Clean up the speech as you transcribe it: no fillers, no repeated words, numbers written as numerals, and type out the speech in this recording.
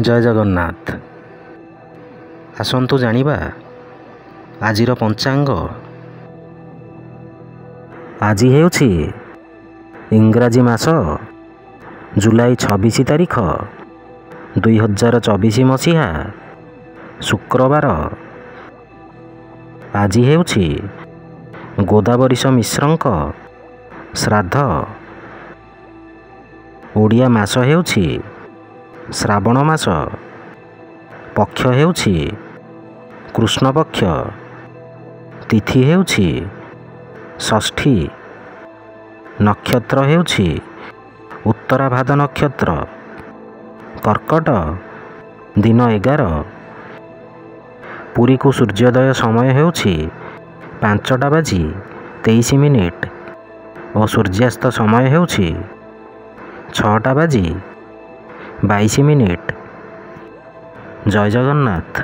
ଜୟ ଜଗନ୍ନାଥ। ଆସନ୍ତୁ ଜାଣିବା ଆଜିର ପଞ୍ଚାଙ୍ଗ। ଆଜି ହେଉଛି ଇଂରାଜୀ ମାସ ଜୁଲାଇ 26 ତାରିଖ 2024 ମସିହା ଶୁକ୍ରବାର। ଆଜି ହେଉଛି ଗୋଦାବରୀଶ ମିଶ୍ରଙ୍କ ଶ୍ରାଦ୍ଧ। ଓଡ଼ିଆ ମାସ ହେଉଛି ଶ୍ରାବଣ ମାସ। ପକ୍ଷ ହେଉଛି କୃଷ୍ଣପକ୍ଷ। ତିଥି ହେଉଛି ଷଷ୍ଠୀ। ନକ୍ଷତ୍ର ହେଉଛି ଉତ୍ତରାଭାଦ ନକ୍ଷତ୍ର। କର୍କଟ ଦିନ 11। ପୁରୀକୁ ସୂର୍ଯ୍ୟୋଦୟ ସମୟ ହେଉଛି 5:23 ଓ ସୂର୍ଯ୍ୟାସ୍ତ ସମୟ ହେଉଛି 6:22। ଜୟ ଜଗନ୍ନାଥ।